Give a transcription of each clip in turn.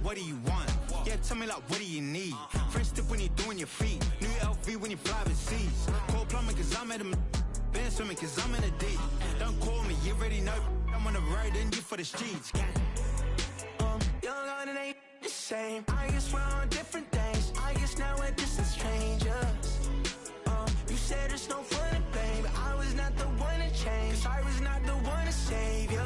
what do you want? Yeah, tell me like, what do you need? Fresh tip when you're doing your feet. New LV when you fly overseas. Cold plumbing cause I'm at a been swimming cause I'm in a deep. Don't call me, you already know. I'm on the road and you for the streets. Young on and ain't the same. I guess we're on different things. I guess now we're distant strangers. You said there's no fun to blame, but I was not the one to change. Cause I was not the one to save you.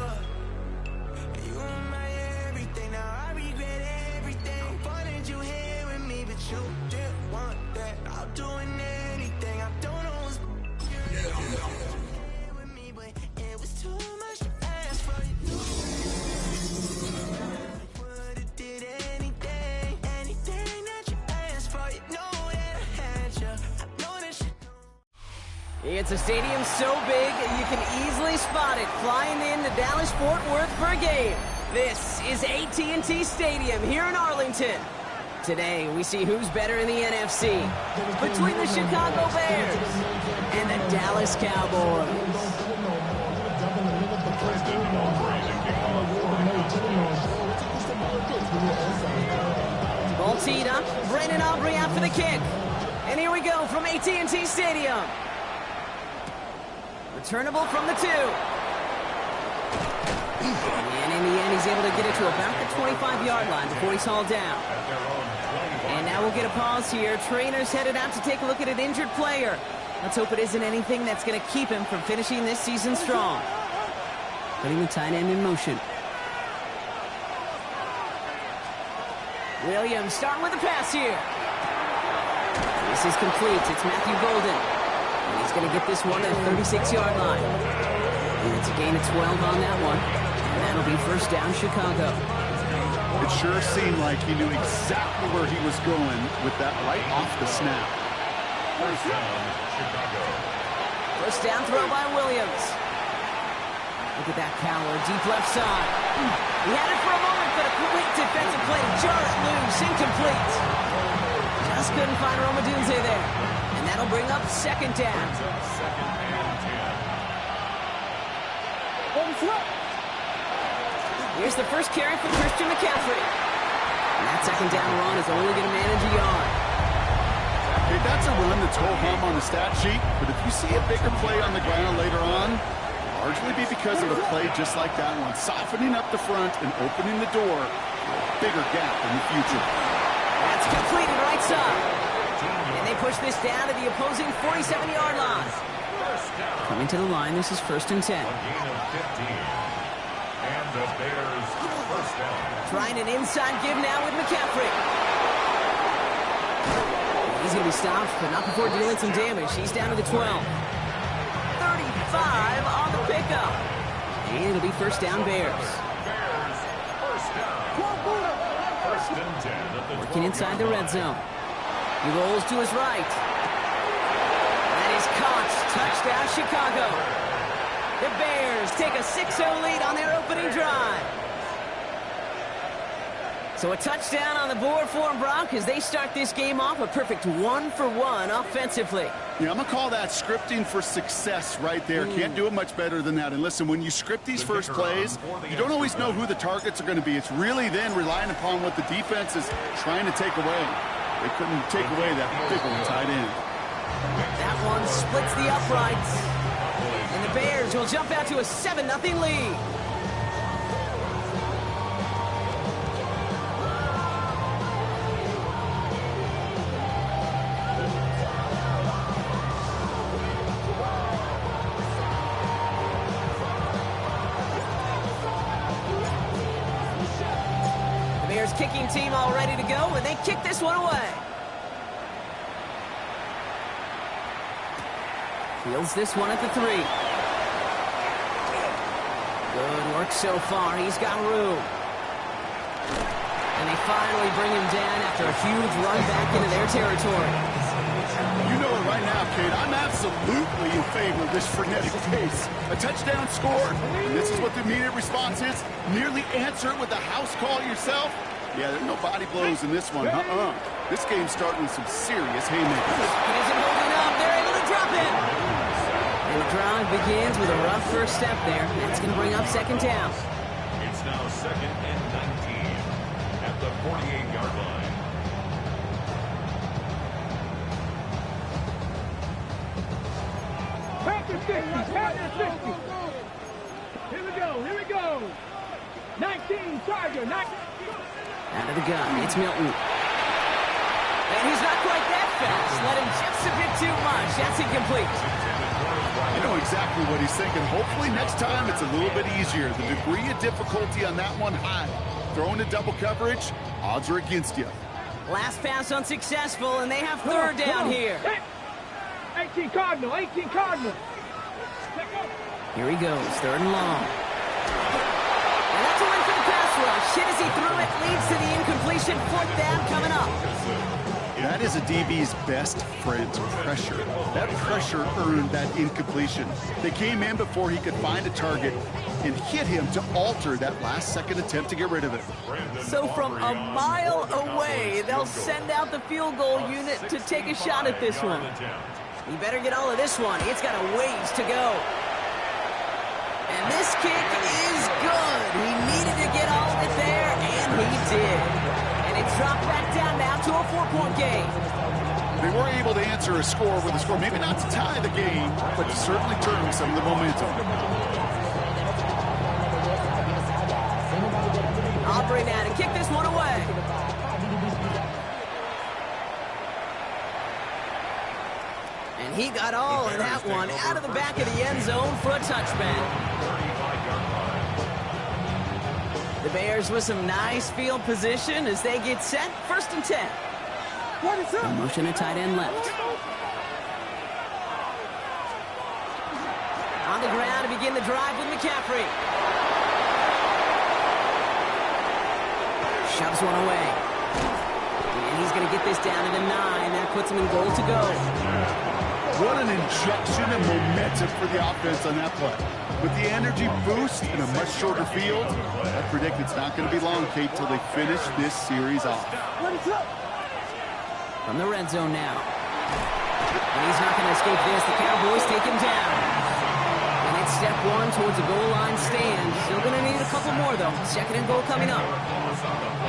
You were my everything, now I regret everything. I wanted you here with me, but you didn't want that. I'm doing anything, I don't know what's here with me, but it was too much to ask for you. I would've did anything, anything that you asked for. You know that I had you, I know that you. It's a stadium so big, you can easily spot it flying into Dallas-Fort Worth for a game. This is AT&T Stadium here in Arlington. Today, we see who's better in the NFC between the Chicago Bears and the Dallas Cowboys. Ball teed up, Brandon Aubrey out for the kick. And here we go from AT&T Stadium. Returnable from the 2. And in the end, he's able to get it to about the 25-yard line before he's hauled down. And now we'll get a pause here. Trainer's headed out to take a look at an injured player. Let's hope it isn't anything that's going to keep him from finishing this season strong. Putting the tight end in motion. Williams starting with the pass here. This is complete. It's Matthew Golden. And he's going to get this one at the 36-yard line. And it's a gain of 12 on that one. And that'll be first down, Chicago. It sure seemed like he knew exactly where he was going with that right off the snap. First down, Chicago. First down throw by Williams. Look at that power, deep left side. He had it for a moment, but a quick defensive play just loose, incomplete. Just couldn't find Rome Odunze there. And that'll bring up second down. Second and 10. Here's the first carry for Christian McCaffrey. And that second down run is only going to manage a yard. Hey, that's a run that's ho-hum on the stat sheet, but if you see a bigger play on the ground later on, largely be because of a play just like that one, softening up the front and opening the door for a bigger gap in the future. That's completed right side. And they push this down to the opposing 47-yard line. Coming to the line, this is first and 10. A gain of 15. And the Bears first down. Trying an inside give now with McCaffrey. He's going to be stopped, but not before dealing some damage. He's down to the 12. 35 on the pickup. And it'll be first down, Bears. Bears first down. First and 10 at the Working inside the red zone. He rolls to his right. That is caught. Touchdown, Chicago. The Bears take a 6-0 lead on their opening drive. So a touchdown on the board for them, Brock, as they start this game off a perfect 1-for-1 offensively. Yeah, I'm going to call that scripting for success right there. Can't do it much better than that. And listen, when you script these first plays, you don't always know who the targets are going to be. It's really then relying upon what the defense is trying to take away. They couldn't take away that big one tight end. That one splits the uprights. And the Bears will jump out to a 7-0 lead. The Bears kicking team all ready to go, and they kick this one away. Fields this one at the 3. Good work so far. He's got room. And they finally bring him down after a huge run back into their territory. You know it right now, Kate. I'm absolutely in favor of this frenetic pace. A touchdown scored, and this is what the immediate response is. Nearly answer it with a house call yourself. Yeah, there's no body blows in this one. This game's starting with some serious haymakers. He isn't holding up. They're able to drop it. And the drive begins with a rough first step there. That's going to bring up second down. It's now second and 19 at the 48-yard line. Packers 50, Packers 50. Here we go. 19, Charger, 19. Out of the gun, it's Milton. And he's not quite that fast. Let him just a bit too much. That's incomplete. You know exactly what he's thinking. Hopefully next time it's a little bit easier. The degree of difficulty on that one high. Throwing to double coverage, odds are against you. Last pass unsuccessful, and they have third down here. 18 Cardinal, 18 Cardinal. Here he goes, third and long. And that's a win for the pass rush. Hit as he threw it, leads to the incompletion. Fourth down coming up. That is a DB's best friend, pressure. That pressure earned that incompletion. They came in before he could find a target and hit him to alter that last-second attempt to get rid of it. So from a mile away, they'll send out the field goal unit to take a shot at this one. You better get all of this one. It's got a ways to go. And this kick is good. He needed to get all of it there, and he did. And it's dropped back down now to a 4-point game. They were able to answer a score with a score, maybe not to tie the game, but to certainly turn some of the momentum. Aubrey now to kick this one away. And he got all of that one out of the back of the end zone for a touchback. The Bears with some nice field position as they get set. First and 10. Motion to tight end left. On the ground to begin the drive with McCaffrey. Shoves one away. And he's going to get this down to the 9. That puts him in goal to go. What an injection of momentum for the offense on that play. With the energy boost in a much shorter field, I predict it's not going to be long, Kate, till they finish this series off. From the red zone now. And he's not going to escape this. The Cowboys take him down. And it's step one towards a goal line stand. Still going to need a couple more, though. Second and goal coming up.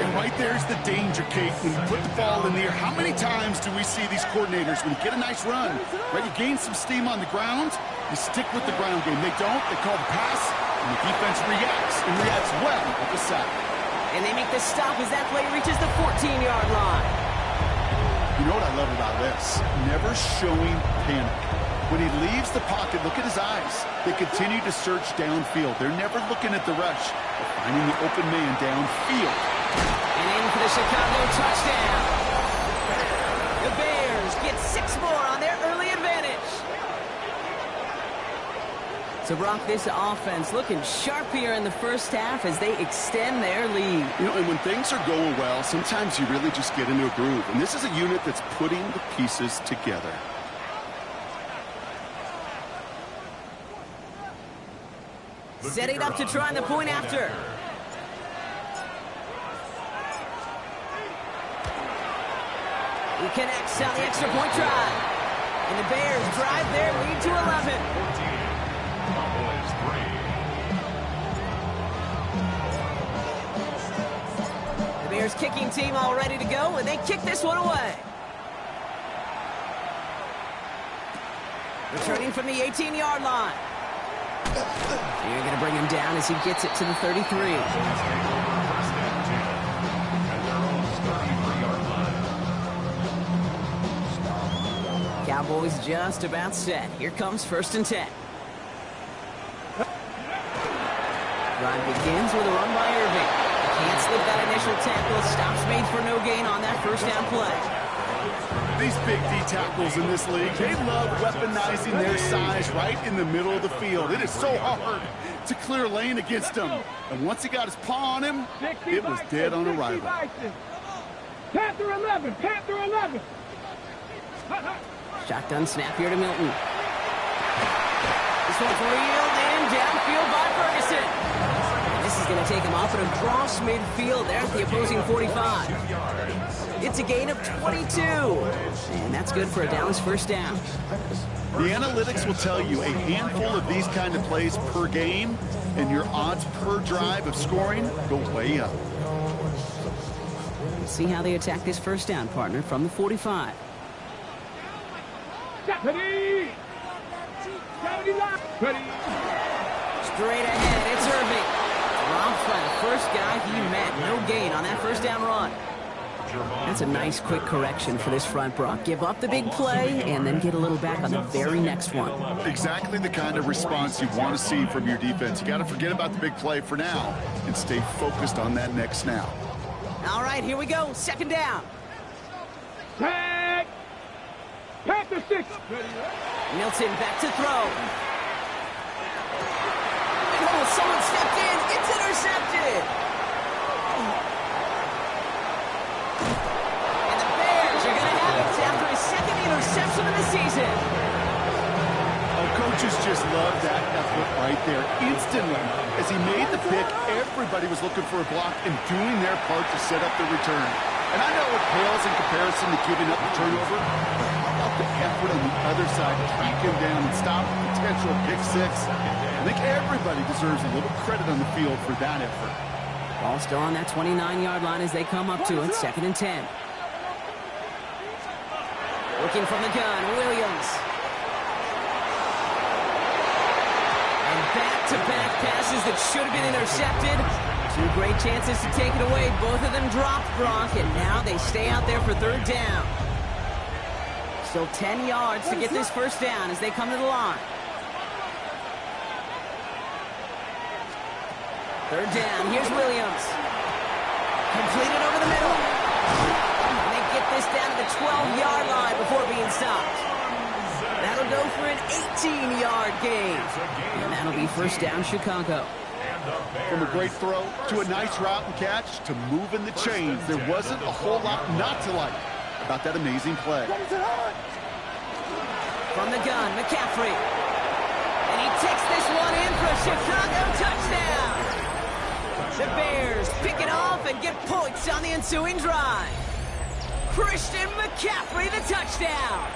And right there's the danger, Kate, when you put the ball in the air. How many times do we see these coordinators, when you get a nice run, right, you gain some steam on the ground, you stick with the ground game. They don't, they call the pass, and the defense reacts, and reacts well at the sack. And they make the stop as that play reaches the 14-yard line. You know what I love about this? Never showing panic. When he leaves the pocket, look at his eyes. They continue to search downfield. They're never looking at the rush. They're finding the open man downfield. And in for the Chicago touchdown. The Bears get 6 more on their early advantage. So, Brock, this offense looking sharp here in the first half as they extend their lead. You know, and when things are going well, sometimes you really just get into a groove. And this is a unit that's putting the pieces together. Setting up to try the point after. He connects on the extra point try. And the Bears drive their lead to 11. 14, the Bears kicking team all ready to go, and they kick this one away. Returning from the 18-yard line. You're going to bring him down as he gets it to the 33. Cowboys just about set. Here comes first and 10. Drive begins with a run by Irving. Can't slip that initial tackle. Stops made for no gain on that first down play. These big D tackles in this league, they love weaponizing their size right in the middle of the field. It is so hard to clear lane against him. And once he got his paw on him, it was dead on arrival. Panther 11, Panther 11. Shotgun snap here to Milton. This one's reeled in downfield by Ferguson. And this is going to take him off at a cross midfield there at the opposing 45. It's a gain of 22. And that's good for a Dallas first down. The analytics will tell you a handful of these kind of plays per game, and your odds per drive of scoring go way up. Let's see how they attack this first down, partner, from the 45. Ready. Ready. Straight ahead, it's Irving. Drops by the first guy he met. No gain on that first down run. That's a nice quick correction for this front, Brock. Give up the big play and then get a little back on the very next one. Exactly the kind of response you want to see from your defense. You got to forget about the big play for now and stay focused on that next snap. All right, here we go. Second down. Tag. Panther 6. Milton back to throw. Oh, someone stepped in. It's intercepted. And the Bears are going to have it after his second interception of the season. Oh, coaches just love that effort right there. Instantly, as he made the pick, everybody was looking for a block and doing their part to set up the return. And I know it pales in comparison to giving up the turnover, but how about the effort on the other side to track him down and stop a potential pick six? I think everybody deserves a little credit on the field for that effort. Ball still on that 29-yard line as they come up to it, 2nd and 10. Looking from the gun, Williams. And back-to-back passes that should have been intercepted. Two great chances to take it away. Both of them dropped, Brock, and now they stay out there for third down. Still 10 yards to get this first down as they come to the line. Third down, here's Williams. Completed over the middle. And they get this down to the 12-yard line before being stopped. That'll go for an 18-yard gain. And that'll be first down, Chicago. From a great throw to a nice route and catch to moving the chains, there wasn't a whole lot not to like about that amazing play. From the gun, McCaffrey. And he takes this one in for a Chicago touchdown. The Bears pick it off and get points on the ensuing drive. Christian McCaffrey, the touchdown.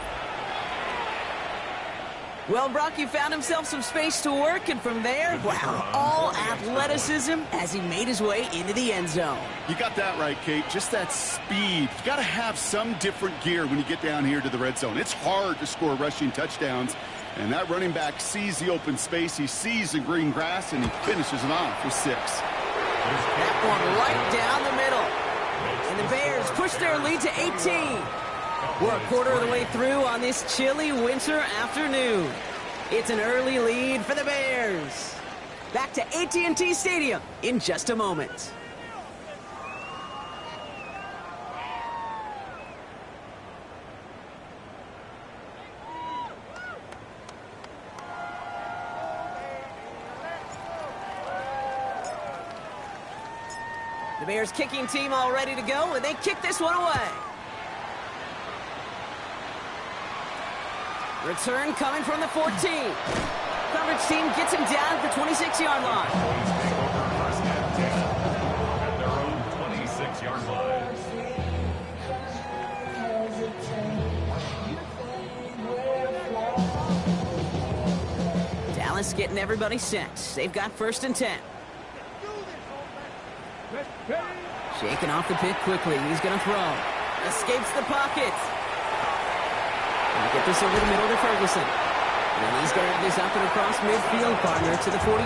Well, Brock, he found himself some space to work, and from there, wow, all athleticism as he made his way into the end zone. You got that right, Kate. Just that speed. You got to have some different gear when you get down here to the red zone. It's hard to score rushing touchdowns, and that running back sees the open space, he sees the green grass, and he finishes it off with 6. That one right down the middle. And the Bears push their lead to 18. We're a quarter of the way through on this chilly winter afternoon. It's an early lead for the Bears. Back to AT&T Stadium in just a moment. The Bears kicking team all ready to go, and they kick this one away. Return coming from the 14. Coverage team gets him down at the 26-yard line. First and 10 at their own 26-yard line. Dallas getting everybody set. They've got first and 10. Shaking off the pick quickly. He's going to throw. Escapes the pocket. Get this over the middle to Ferguson. And he's going to have this up and across midfield, partner, to the 48.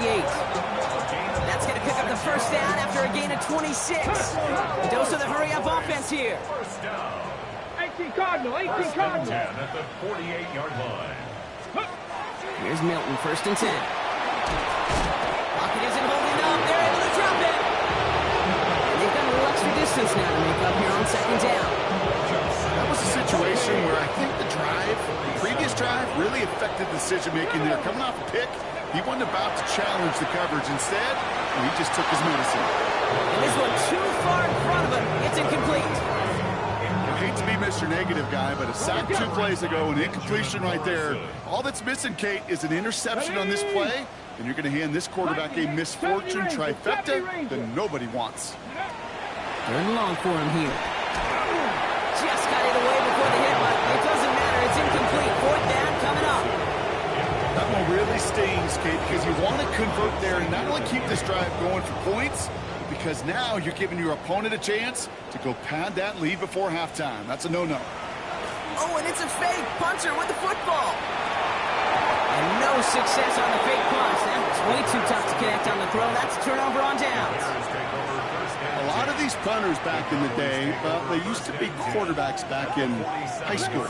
That's going to pick up the first down after a gain of 26. A dose of the hurry-up offense here. First down. 18 Cardinal, 18 First and Cardinal. 10 at the 48-yard line. Here's Milton, first and 10. Pocket isn't holding up. They're able to drop it. And they've got a little extra distance now to make up here on second down. That was a situation where I think the previous drive really affected the decision-making there. Coming off a pick, he wasn't about to challenge the coverage. Instead, he just took his medicine. And this one too far in front of him. It's incomplete. I hate to be Mr. Negative guy, but a sack 2 plays ago, an incompletion right there. All that's missing, Kate, is an interception on this play, and you're going to hand this quarterback a misfortune trifecta that nobody wants. Third and long for him here. Just got it away before the hit, but it doesn't matter. It's incomplete. Fourth down coming up. That one really stings, Kate, because you want to convert there and not only keep this drive going for points, because now you're giving your opponent a chance to go pad that lead before halftime. That's a no-no. Oh, and it's a fake punter with the football. And no success on the fake punch. That was way too tough to connect on the throw. That's a turnover on downs. A lot of these punters back in the day, well, they used to be quarterbacks back in high school.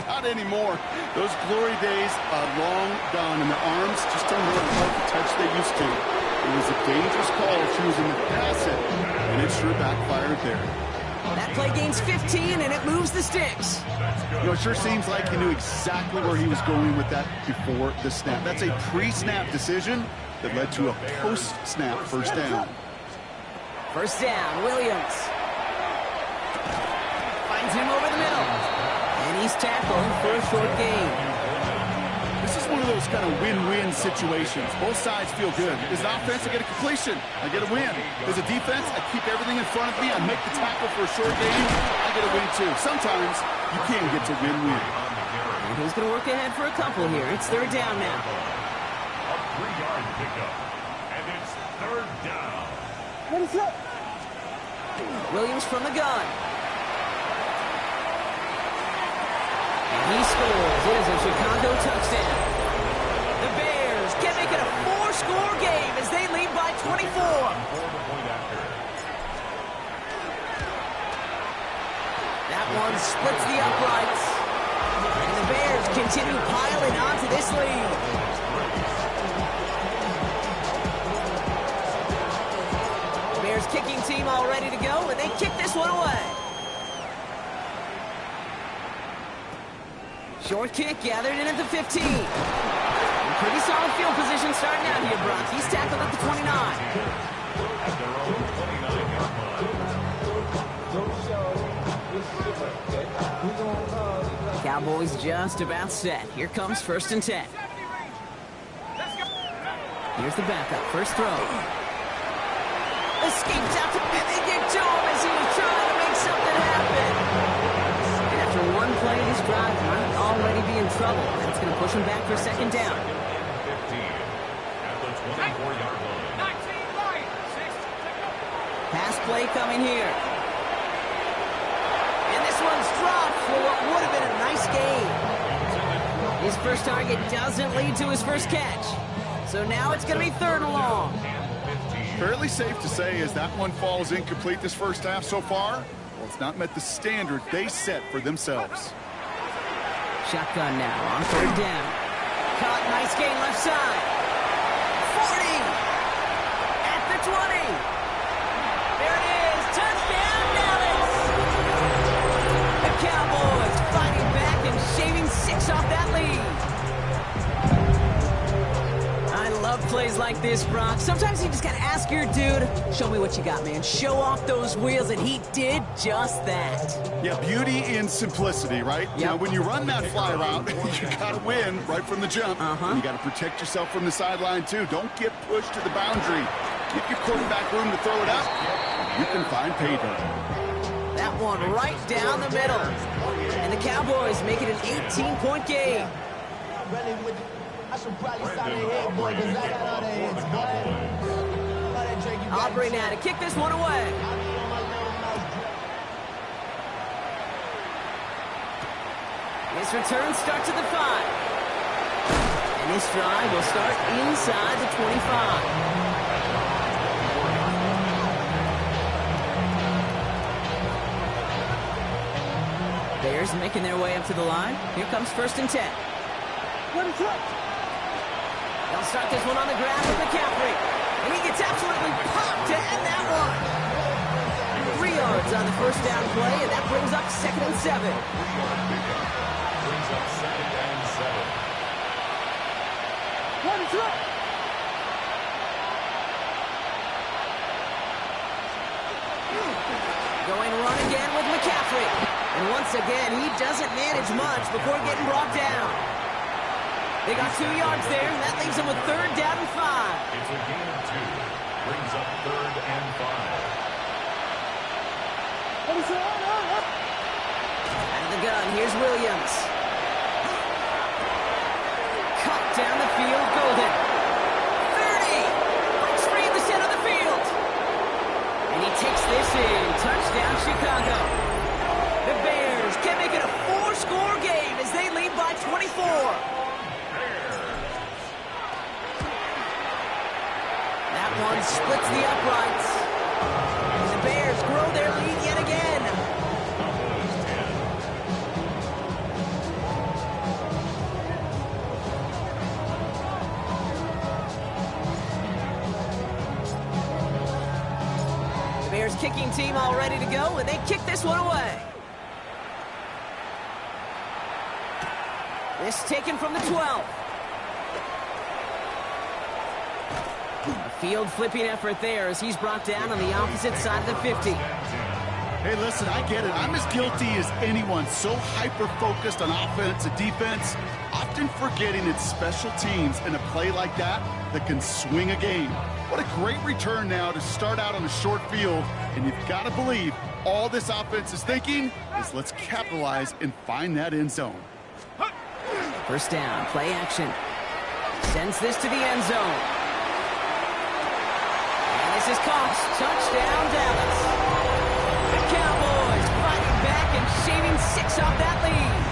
Not anymore. Those glory days are long gone, and the arms just don't really have the touch they used to. It was a dangerous call choosing to pass it, and it sure backfired there. That play gains 15, and it moves the sticks. You know, it sure seems like he knew exactly where he was going with that before the snap. That's a pre-snap decision that led to a post-snap first down. First down, Williams. Finds him over the middle. And he's tackled for a short gain. This is one of those kind of win-win situations. Both sides feel good. As an offense, I get a completion. I get a win. As a defense, I keep everything in front of me. I make the tackle for a short gain. I get a win, too. Sometimes you can get to win-win. And he's going to work ahead for a couple here. It's third down now. A 3-yard pickup. And it's third down. What is up? Williams from the gun. And he scores. It is a Chicago touchdown. The Bears can make it a 4-score game as they lead by 24. That one splits the uprights. And the Bears continue piling onto this lead. Bears kicking team all ready to go, and they kick this one away. Short kick gathered in at the 15. Pretty solid field position starting out here, Brock. He's tackled at the 29. At their own 29-yard line. Cowboys just about set. Here comes first and 10. Here's the backup. First throw. Escapes out to and they get to him as he was trying to make something happen. And after one play, this drive might already be in trouble. That's going to push him back for second down. 15 at the 24-yard line. Pass play coming here. And this one's dropped for what would have been a nice gain. His first target doesn't lead to his first catch. So now it's going to be third and long. Fairly safe to say as that one falls incomplete this first half so far, well, it's not met the standard they set for themselves. Shotgun now on third down. Caught, nice gain left side. 40. At the 20. There it is. Touchdown, Dallas. The Cowboys fighting back and shaving 6 off that lead. I love plays like this, Brock. Sometimes you just gotta ask your dude, show me what you got, man. Show off those wheels, and he did just that. Yeah, beauty in simplicity, right? Yep. Now, when you run that fly route, you gotta win right from the jump. And you gotta protect yourself from the sideline, too. Don't get pushed to the boundary. Give your quarterback room to throw it up. You can find pay dirt. That one right down the middle. And the Cowboys make it an 18-point game. Aubrey now to kick this one away. His return starts at the 5. And this drive will start inside the 25. Bears making their way up to the line. Here comes first and 10. They'll start this one on the ground with McCaffrey. And he gets absolutely popped to end that one. 3 yards on the first down play, and that brings up second and 7. Brings up second and 7. Going run again with McCaffrey. And once again, he doesn't manage much before getting brought down. They got 2 yards there, and that leaves them with third down and 5. It's a gain of 2. Brings up third and 5. Out of the gun, here's Williams. Cut down the field, Golden. 30! Breaks free in the center of the field. And he takes this in. Touchdown, Chicago. The Bears can make it a 4-score game as they lead by 24. That one splits the uprights. And the Bears grow their lead yet again. The Bears kicking team all ready to go, and they kick this one away. This taken from the 12. A field flipping effort there as he's brought down on the opposite side of the 50. Hey, listen, I get it. I'm as guilty as anyone. So hyper-focused on offense and defense, often forgetting it's special teams in a play like that can swing a game. What a great return now to start out on a short field, and you've got to believe all this offense is thinking is let's capitalize and find that end zone. First down, play action. Sends this to the end zone. And this is caught. Touchdown, Dallas. The Cowboys fighting back and shaving 6 off that lead.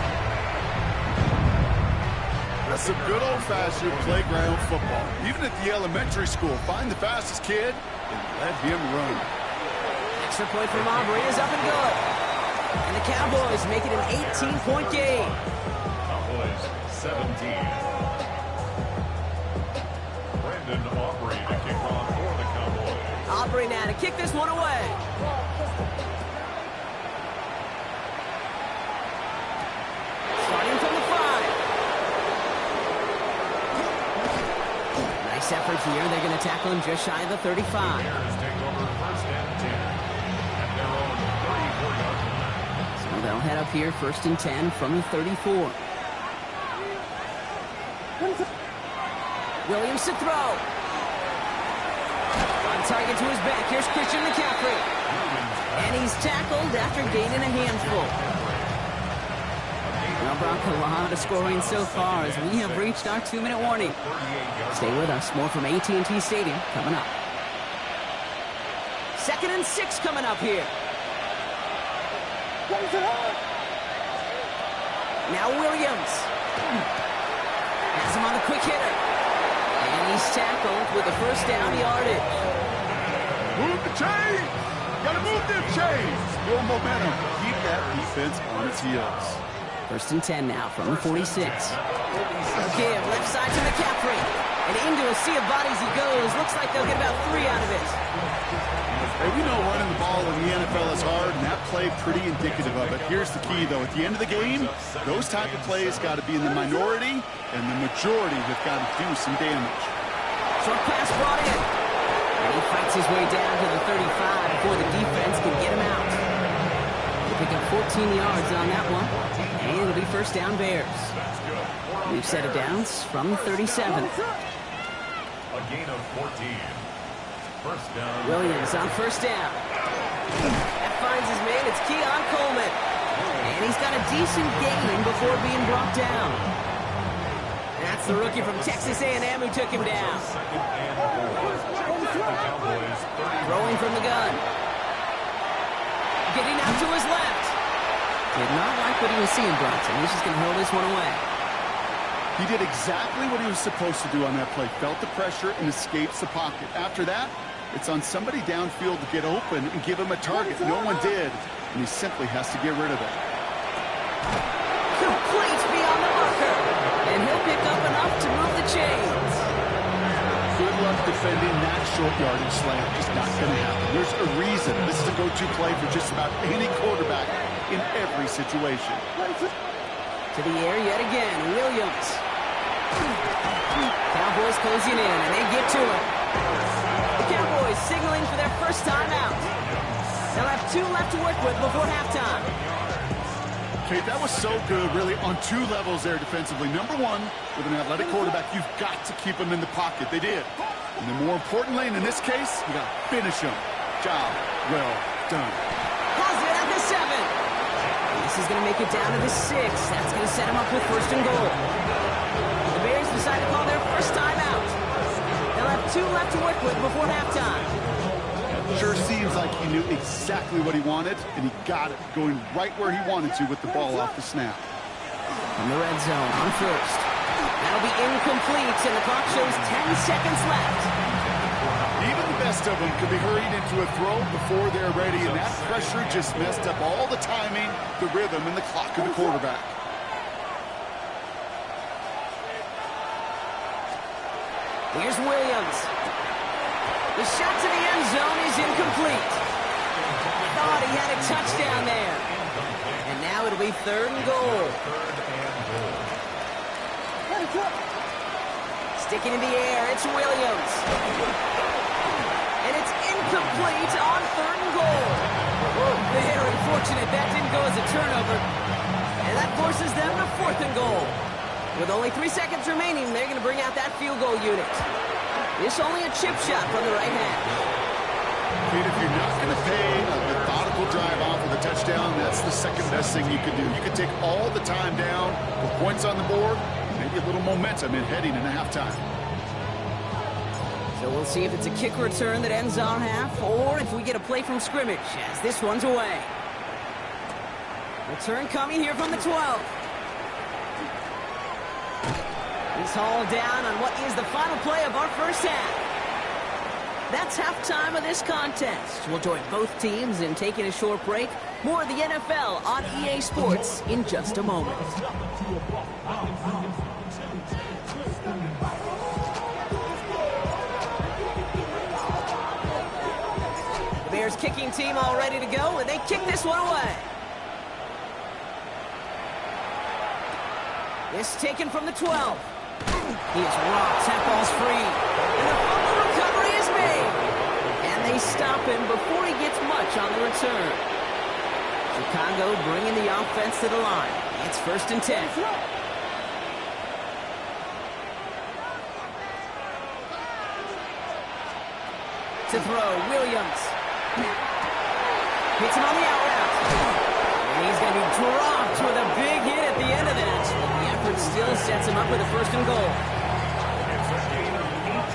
That's some good old-fashioned playground football. Even at the elementary school, find the fastest kid and let him run. Extra point from Aubrey is up and good. And the Cowboys make it an 18-point game. Cowboys 17. Brandon Aubrey to kick off for the Cowboys. Aubrey now to kick this one away. Starting from the 5. Nice effort here. They're going to tackle him just shy of the 35. Bears take over first and 10 at their own 34-yard line. So they'll head up here first and 10 from the 34. Williams to throw. On target to his back. Here's Christian McCaffrey. And he's tackled after gaining a handful. Well, Brock, a lot of scoring so far as we have reached our 2-minute warning. Stay with us. More from AT&T Stadium coming up. 2nd and 6 coming up here. Now Williams. Has him on the quick hitter. And he's tackled with a first down yardage. Move the chains! Gotta move them chains! Build momentum. Keep that defense on its heels. First and 10 now from the 46. Give left side to McCaffrey. And into a sea of bodies he goes. Looks like they'll get about 3 out of it. Hey, we know running the ball in the NFL is hard, and that play pretty indicative of it. Here's the key, though. At the end of the game, those type of plays got to be in the minority, and the majority have got to do some damage. Short pass brought in. And he fights his way down to the 35 before the defense can get him out. He'll pick up 14 yards on that one, and it'll be first down Bears. We've set it downs from 37. A gain of 14. First down. Williams on first down. That finds his man. It's Keon Coleman. And he's got a decent gain before being brought down. That's the rookie from Texas A&M who took him down. Throwing from the gun. Getting out to his left. Did not like what he was seeing, Bronson. He's just going to hold this one away. He did exactly what he was supposed to do on that play. Felt the pressure and escapes the pocket. After that, it's on somebody downfield to get open and give him a target. No one did, and he simply has to get rid of it. Complete beyond the marker. And he'll pick up enough to move the chains. Good luck defending that short yardage slant. Just not going to happen. There's a reason. This is a go-to play for just about any quarterback in every situation. To the air yet again, Williams. Cowboys closing in, and they get to him. The Cowboys signaling for their first time out. They'll have 2 left to work with before halftime. Okay, that was so good, really, on 2 levels there defensively. Number 1, with an athletic quarterback, you've got to keep him in the pocket. They did. And then more importantly, and in this case, you got to finish him. Job well done. Pulls it at the 7. This is going to make it down to the 6. That's going to set him up with first and goal. The Bears decide to call their first time out. They'll have 2 left to work with before halftime. Sure seems like he knew exactly what he wanted, and he got it, going right where he wanted to with the ball off the snap. From the red zone on first. That'll be incomplete, and the clock shows 10 seconds left. Even the best of them could be hurried into a throw before they're ready, and that pressure just messed up all the timing, the rhythm, and the clock of the quarterback. Here's Williams. The shot to the end zone is incomplete. Thought he had a touchdown there. And now it'll be 3rd and goal. Sticking in the air, it's Williams. And it's incomplete on 3rd and goal. Very unfortunate that didn't go as a turnover. And that forces them to 4th and goal. With only 3 seconds remaining, they're going to bring out that field goal unit. This only a chip shot from the right hash. Kid, if you're not going to pay a methodical drive off with a touchdown, that's the second best thing you can do. You can take all the time down, put points on the board, maybe a little momentum in heading into halftime. So we'll see if it's a kick return that ends our half, or if we get a play from scrimmage, as this one's away. Return coming here from the 12. He's hauled down on what is the final play of our first half. That's halftime of this contest. We'll join both teams in taking a short break. More of the NFL on EA Sports in just a moment. The Bears kicking team all ready to go, and they kick this one away. This taken from the 12. He is rocked. That ball's free. And the fumble recovery is made. And they stop him before he gets much on the return. Chicago bringing the offense to the line. It's 1st and 10. To throw, Williams. Hits him on the out route. And he's going to be dropped with a big hit at the end of that. The effort still sets him up with a 1st and goal. It's a gain of 18.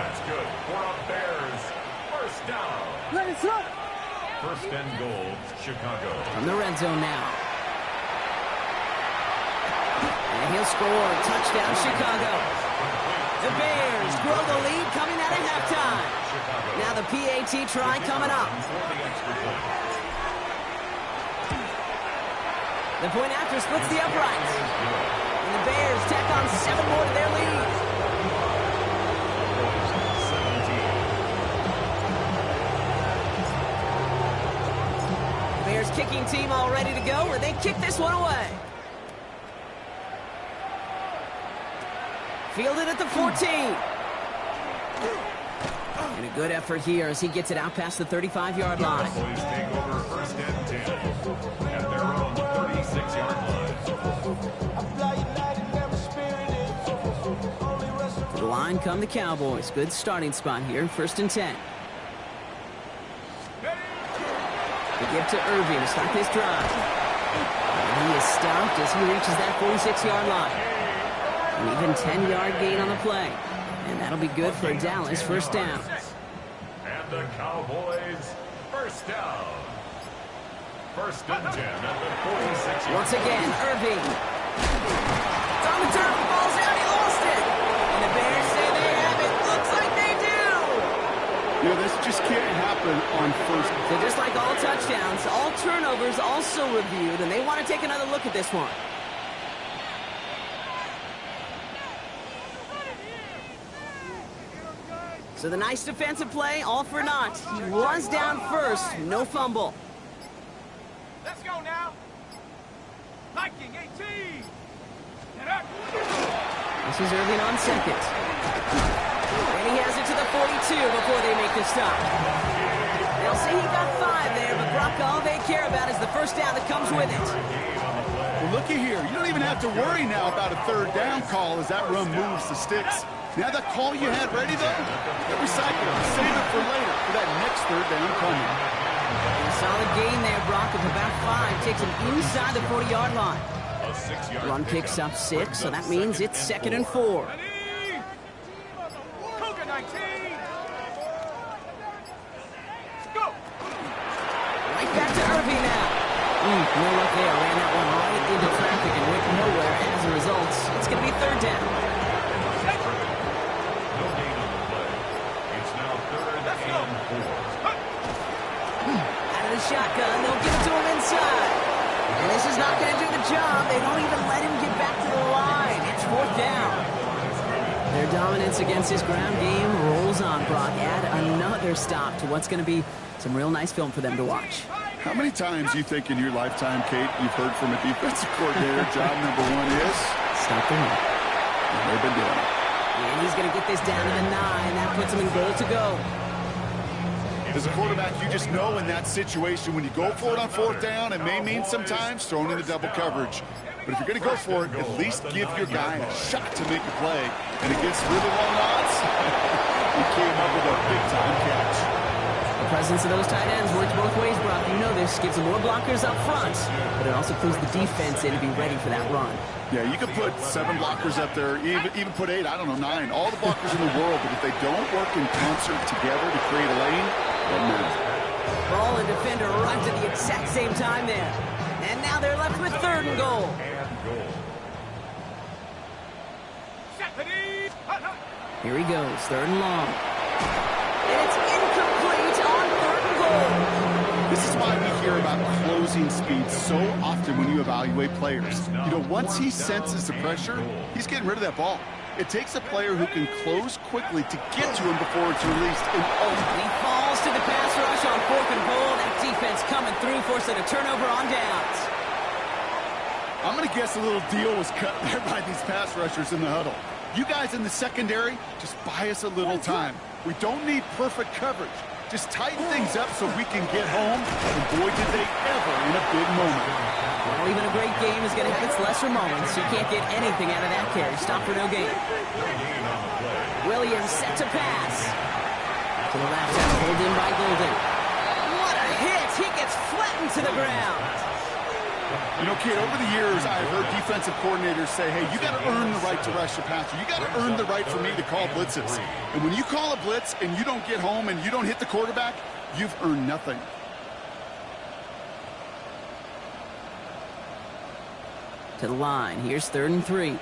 That's good for our Bears. 1st down. Let it up. 1st and goal, Chicago. From the red zone now. And he'll score. Touchdown, Chicago. The Bears grow the lead coming out of halftime. Now the PAT try coming up. The point after splits the uprights. And the Bears tack on 7 more to their lead. The Bears kicking team all ready to go, and they kick this one away. Fielded at the 14. And a good effort here as he gets it out past the 35-yard line. Cowboys take over 1st and 10 at their own 36-yard line. To the line come the Cowboys. Good starting spot here, 1st and 10. They give to Irving to start this drive. And he is stopped as he reaches that 46-yard line. An even 10-yard gain on the play. And that'll be good for Dallas 1st down. And the Cowboys 1st down. 1st and 10 at the 46-yard. Once again, Irving. It's on the turf, falls out, he lost it. And the Bears say they have it. Looks like they do. You know, this just can't happen on 1st. So just like all touchdowns, all turnovers also reviewed, and they want to take another look at this one. So the nice defensive play, all for naught. He was down first, no fumble. Let's go now. Viking 18. This is Irving on 2nd. And he has it to the 42 before they make the stop. They'll say he got 5 there, but Brock, all they care about is the 1st down that comes with it. Well, looky here. You don't even have to worry now about a 3rd down call as that run moves the sticks. Now that call you had ready, though, recycle it. Save it for later for that next 3rd down coming. A solid gain there, Brock, of about 5. Takes him inside the 40-yard line. A 6-yard Run picks up 6, so that means it's 2nd and 4. Cougar 19. No luck there. Ran that one right into traffic and went nowhere as a result. It's going to be third down. No gain on the play. It's now third and 4. Out of the shotgun, they'll give it to him inside. And this is not going to do the job. They don't even let him get back to the line. It's fourth down. Their dominance against his ground game rolls on, Brock. Add another stop to what's going to be some real nice film for them to watch. How many times do you think in your lifetime, Kate, you've heard from a defensive coordinator, job number one is? Stop the run. And they've been doing it. And he's going to get this down to the 9. That puts him in goal to go. As a quarterback, you just know in that situation, when you go for it on fourth down, it may mean sometimes throwing into double coverage. But if you're going to go for it, at least give your guy a shot to make a play. And against really long odds, he came up with a big-time catch. The presence of those tight ends works both ways, Brock. You know this. Gives them more blockers up front, but it also clues the defense in to be ready for that run. Yeah, you could put 7 blockers up there, even put 8, I don't know, 9. All the blockers in the world, but if they don't work in concert together to create a lane, they'll move. Ball and defender arrived at the exact same time there. And now they're left with third and goal. Here he goes, third and long. And it's incomplete on third and goal. This is why we hear about closing speed so often when you evaluate players. You know, once he senses the pressure, he's getting rid of that ball. It takes a player who can close quickly to get to him before it's released. And he falls to the pass rush on fourth and goal. That defense coming through, forcing a turnover on downs. I'm going to guess a little deal was cut there by these pass rushers in the huddle. You guys in the secondary, just buy us a little time. We don't need perfect coverage. Just tighten things up so we can get home. And boy, did they ever in a big moment. Well, even a great game is going to have its lesser moments. You can't get anything out of that carry. Stop for no gain. Williams set to pass. To the left, and pulled in by Golden. What a hit! He gets flattened to the ground. You know, kid, over the years, I've heard defensive coordinators say, hey, you got to earn the right to rush the passer. You got to earn the right for me to call blitzes. And when you call a blitz and you don't get home and you don't hit the quarterback, you've earned nothing. To the line. Here's third and 3.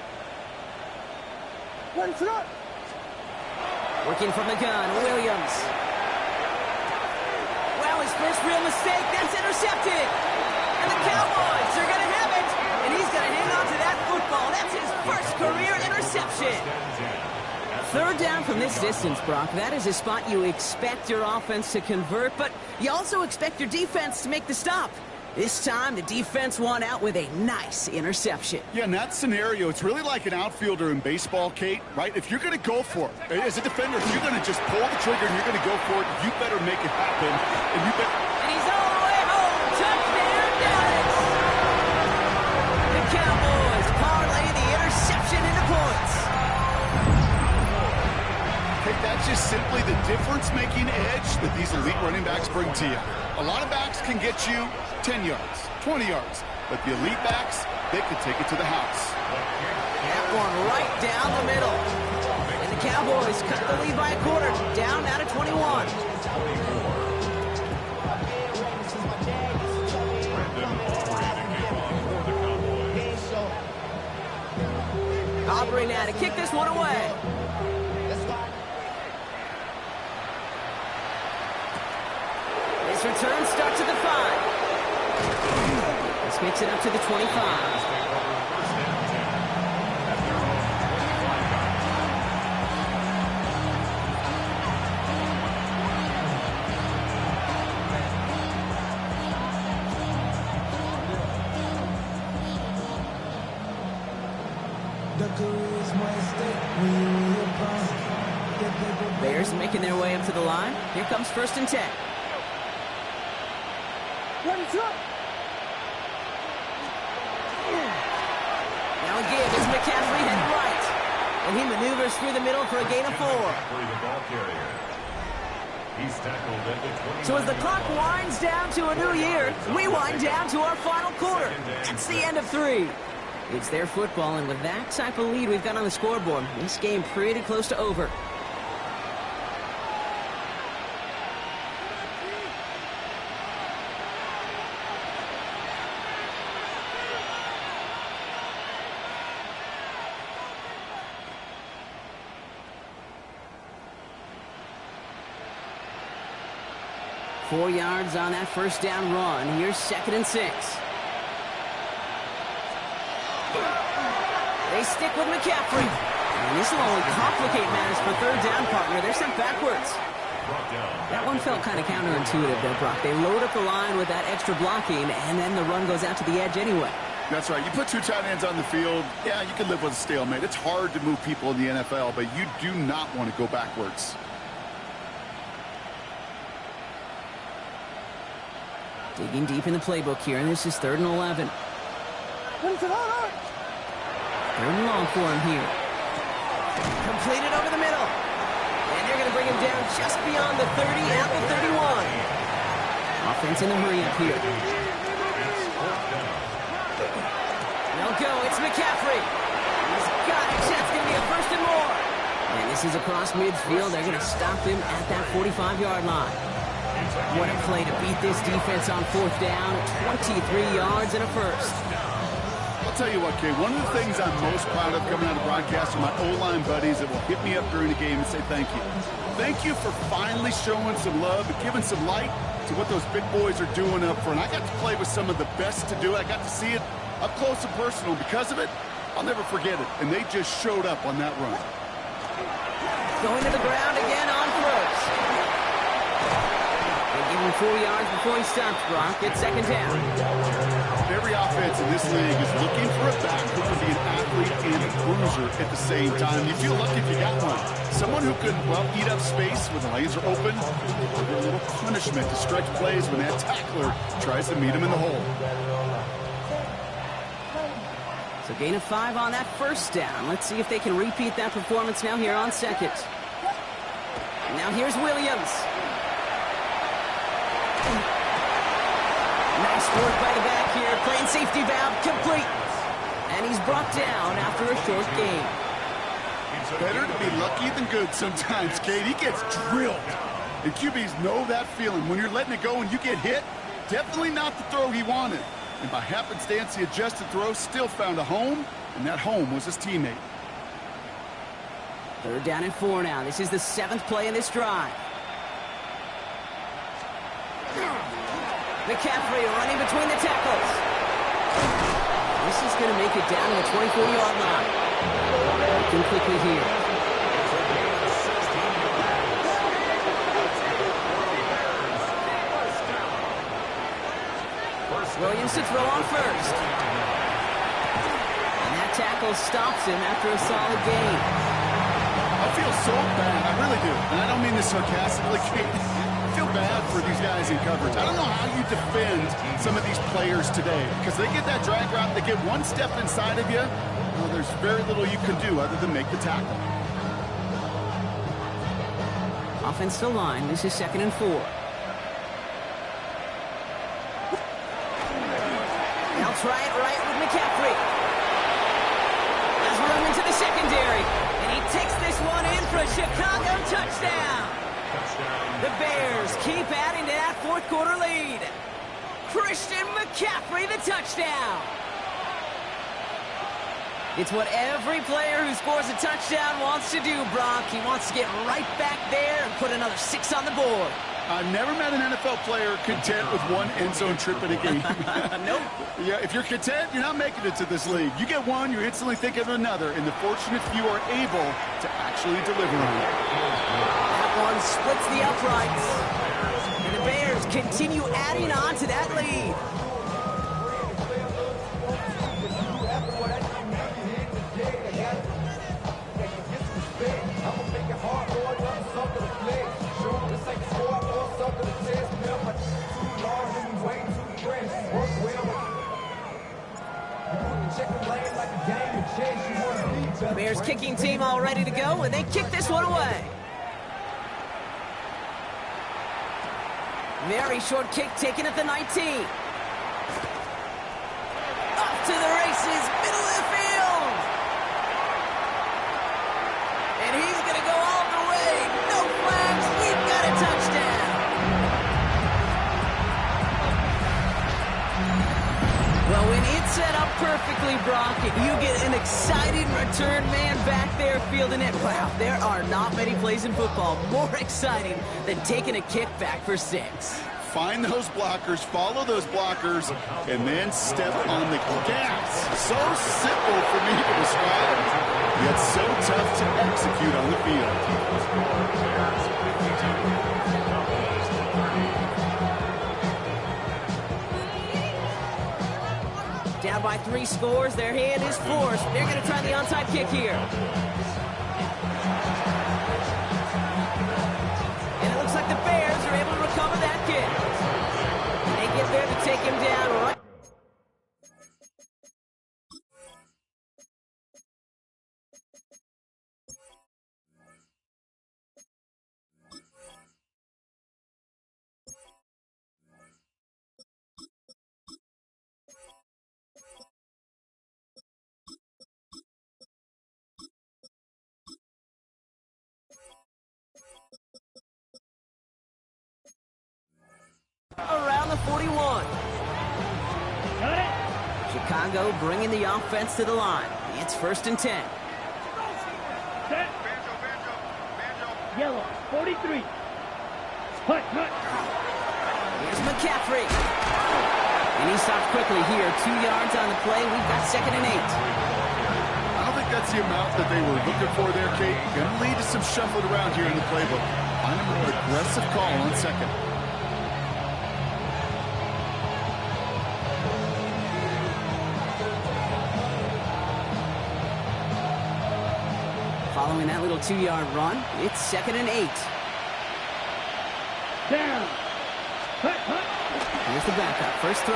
Working from the gun, Williams. Well, his first real mistake. That's intercepted. And the Cowboys are going to have it. And he's going to hang on to that football. That's his first career interception. Third down from this distance, Brock. That is a spot you expect your offense to convert, but you also expect your defense to make the stop. This time, the defense won out with a nice interception. Yeah, in that scenario, it's really like an outfielder in baseball, Kate, right? If you're going to go for it, as a defender, if you're going to just pull the trigger and you're going to go for it, you better make it happen. And you better... And he's all the way home. Touchdown, Dallas! The Cowboys parlay the interception into points. Kate, that's just simply the difference-making edge that these elite running backs bring to you. A lot of backs can get you 10 yards, 20 yards, but the elite backs, they can take it to the house. That one right down the middle. And the Cowboys cut the lead by a quarter, down now to 21. Aubrey now to kick this one away. This return starts at the 5. This makes it up to the 25. Bears making their way up to the line. Here comes first and 10. Now again, is McCaffrey headed right. And he maneuvers through the middle for a gain of 4. So as the clock winds down to a new year, we wind down to our final quarter. That's the end of 3. It's their football, and with that type of lead we've got on the scoreboard, this game pretty close to over. 4 yards on that first down run. Here's 2nd and 6. They stick with McCaffrey. And this will only complicate matters for 3rd down, partner. They're sent backwards. That one felt kind of counterintuitive there, Brock. They load up the line with that extra blocking, and then the run goes out to the edge anyway. That's right. You put 2 tight ends on the field, yeah, you can live with a stalemate. It's hard to move people in the NFL, but you do not want to go backwards. Digging deep in the playbook here, and this is 3rd and 11. 3rd and long for him here. Completed over the middle. And they're going to bring him down just beyond the 30 at the 31. Offense in the hurry-up here. They'll go. It's McCaffrey. He's got it. That's going to be a 1st and more. And this is across midfield. They're going to stop him at that 45-yard line. What a play to beat this defense on 4th down. 23 yards and a 1st. I'll tell you what, Kay, one of the things I'm most proud of coming out of broadcast are my O-line buddies that will hit me up during the game and say thank you. Thank you for finally showing some love and giving some light to what those big boys are doing up front. I got to play with some of the best to do it. I got to see it up close and personal. Because of it, I'll never forget it. And they just showed up on that run. Going to the ground again on 1st. They give him 4 yards before he stops, Brock. It's 2nd down. Every offense in this league is looking for a back who can be an athlete and a bruiser at the same time. You feel lucky if you got one. Someone who can, well, eat up space when the lanes are open. A little punishment to stretch plays when that tackler tries to meet him in the hole. So gain of 5 on that 1st down. Let's see if they can repeat that performance now here on 2nd. Now here's Williams. Nice work by the back here. Playing safety valve complete. And he's brought down after a short gain. Better to be lucky than good sometimes, Kate. He gets drilled. And QBs know that feeling. When you're letting it go and you get hit, definitely not the throw he wanted. And by happenstance, the adjusted throw still found a home, and that home was his teammate. 3rd down and 4 now. This is the 7th play in this drive. McCaffrey running between the tackles. This is going to make it down to the 24-yard line. Looking quickly here. Williams to throw on 1st. And that tackle stops him after a solid gain. I feel so bad. I really do. And I don't mean this sarcastically, Kate. I feel bad for these guys in coverage. I don't know how you defend some of these players today because they get that drag route, they get one step inside of you. Well, there's very little you can do other than make the tackle. Offense to line. This is 2nd and 4. They'll try it right with McCaffrey. There's room into the secondary. And he takes this one in for a Chicago touchdown. The Bears keep adding to that 4th quarter lead. Christian McCaffrey, the touchdown. It's what every player who scores a touchdown wants to do, Brock. He wants to get right back there and put another 6 on the board. I've never met an NFL player content with one end zone trip in a game. Nope. Yeah, if you're content, you're not making it to this league. You get one, you instantly think of another, and the fortunate few are able to actually deliver on it. That one splits the uprights. And the Bears continue adding on to that lead. Bears kicking team all ready to go, and they kick this one away. Very short kick taken at the 19. Up to the races, middle of the field. And he's going to go all the way. No flags. We've got a touchdown. Well, when it's set up perfectly, Brock, and you get an exciting return man back there fielding it, wow, there are not many plays in football more exciting than taking a kick back for 6. find those blockers, follow those blockers, and then step on the gas. So simple for me to describe, yet so tough to execute on the field. Down by 3 scores, their hand is forced. They're going to try the onside kick here. And it looks like the Bears are able to recover that kick. They get there to take him down right. Around the 41. Got it. Chicago bringing the offense to the line. It's 1st and 10. Set. Yellow, 43. Hut. Here's McCaffrey. And he stops quickly here. 2 yards on the play. We've got 2nd and 8. I don't think that's the amount that they were looking for there, Kate. Going to lead to some shuffling around here in the playbook. I'm an aggressive call on 2nd. Following that little 2-yard run, it's 2nd and 8. Down. Hut. Here's the backup. First throw.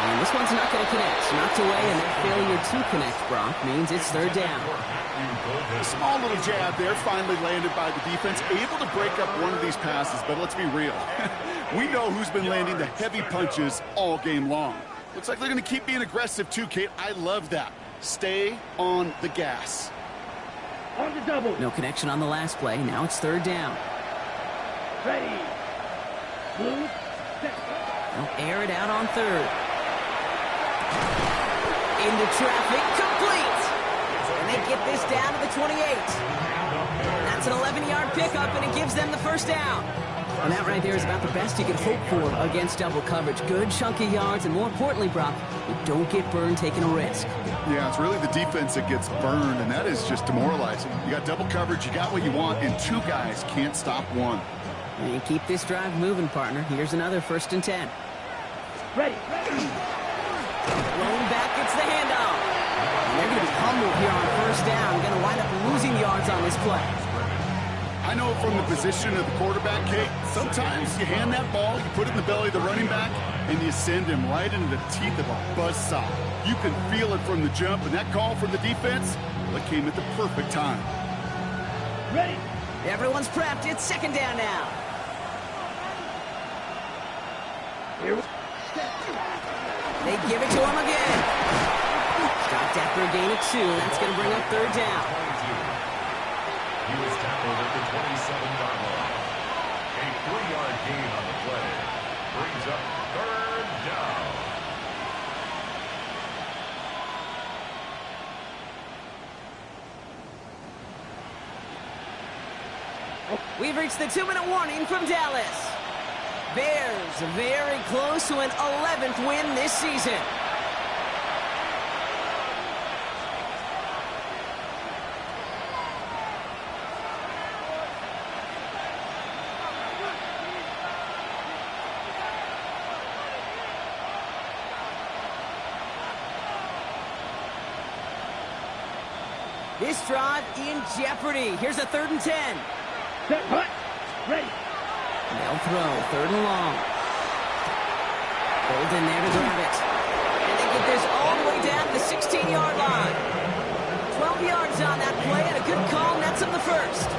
And this one's not going to connect. Knocked away, and that failure to connect, Brock, means it's 3rd down. A small little jab there, finally landed by the defense. Able to break up one of these passes, but let's be real. We know who's been landing the heavy punches all game long. Looks like they're going to keep being aggressive too, Kate. I love that. Stay on the gas. On the double. No connection on the last play. Now it's 3rd down. Ready. Blue. Set. They'll air it out on 3rd. Into traffic. Complete. And they get this down to the 28. That's an 11-yard pickup, and it gives them the 1st down. And that right there is about the best you can hope for against double coverage. Good chunky yards, and more importantly, Brock, you don't get burned taking a risk. Yeah, it's really the defense that gets burned, and that is just demoralizing. You got double coverage, you got what you want, and 2 guys can't stop one. And keep this drive moving, partner. Here's another 1st and 10. Ready. Rolling back, gets the handoff. And they're going to be humbled here on 1st down. Going to wind up losing yards on this play. I know from the position of the quarterback, Kate, sometimes you hand that ball, you put it in the belly of the running back, and you send him right into the teeth of a buzzsaw. You can feel it from the jump, and that call from the defense, well, it came at the perfect time. Ready. Everyone's prepped. It's 2nd down now. Here. They give it to him again. Stopped after a gain of 2. That's going to bring up 3rd down. He was tackled at the 27-yard line. A 3-yard gain on the play brings up 3rd down. We've reached the 2-minute warning from Dallas. Bears very close to an 11th win this season. This drive in jeopardy. Here's a 3rd and 10. Set. Hut. Ready. They'll throw. 3rd and long. Hold in there to grab it. And they get this all the way down to the 16-yard line. 12 yards on that play, and a good call nets them the 1st.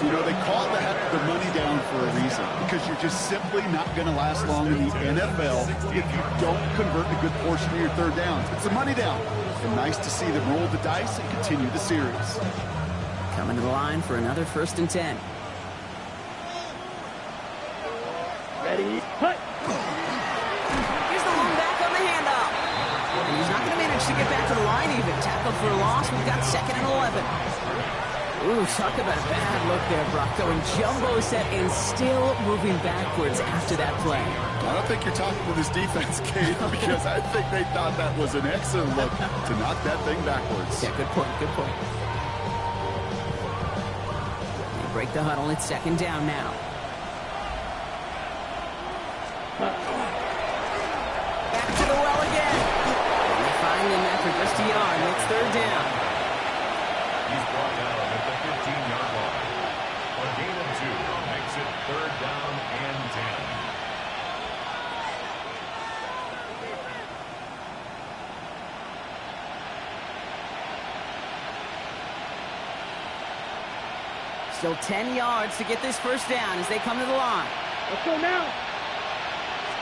You know, they call the money down for a reason, because you're just simply not going to last long in the NFL if you don't convert a good portion of your 3rd downs. It's a money down. And nice to see them roll the dice and continue the series. Coming to the line for another 1st and 10. Ready. Hut. Here's the long back on the handoff. And he's not going to manage to get back to the line even. Tackle for a loss. We've got 2nd and 11. Ooh, talk about a bad look there, Brock. Going jumbo set and still moving backwards after that play. I don't think you're talking to this defense, Kate, because I think they thought that was an excellent look to knock that thing backwards. Yeah, good point, good point. They break the huddle. It's second down now. Back to the well again. And they find him after just a yard. It's third down. He's brought down at the 15-yard line. A gain of 2 makes it third down and 10. Still 10 yards to get this first down as they come to the line. Let's go now.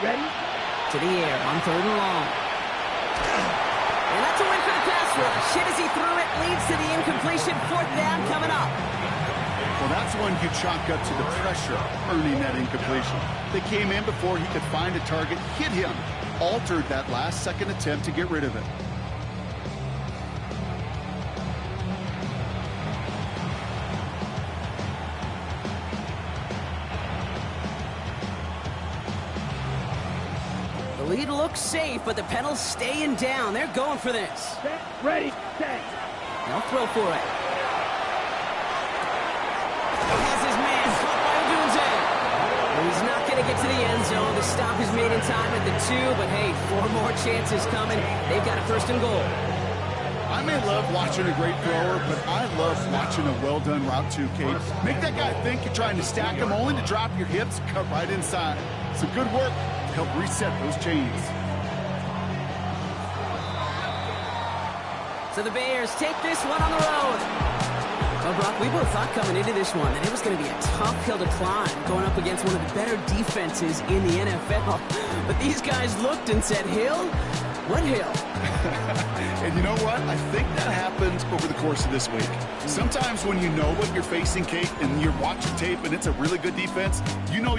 Ready? To the air on third and long. And that's a win for the pass rush. Hit as he threw it, leads to the incompletion. Fourth down coming up. Well, that's one you chalk up to the pressure earning that incompletion. They came in before he could find a target, hit him, altered that last-second attempt to get rid of it. The lead looks safe, but the Penals staying down. They're going for this. Set. Ready. Set. They'll throw for it. Has his man caught by Odunze. He's not going to get to the end zone. The stop is made in time at the 2, but hey, 4 more chances coming. They've got a first and goal. I may love watching a great thrower, but I love watching a well-done route too, Kate. Make that guy think you're trying to stack him, only to drop your hips, cut right inside. Some good work to help reset those chains. So the Bears take this one on the road. Well, Brock, we both thought coming into this one that it was going to be a tough hill to climb, going up against one of the better defenses in the NFL. But these guys looked and said, Hill? What hill? And you know what? I think that happens over the course of this week. Sometimes when you know what you're facing, Kate, and you're watching tape and it's a really good defense, you know you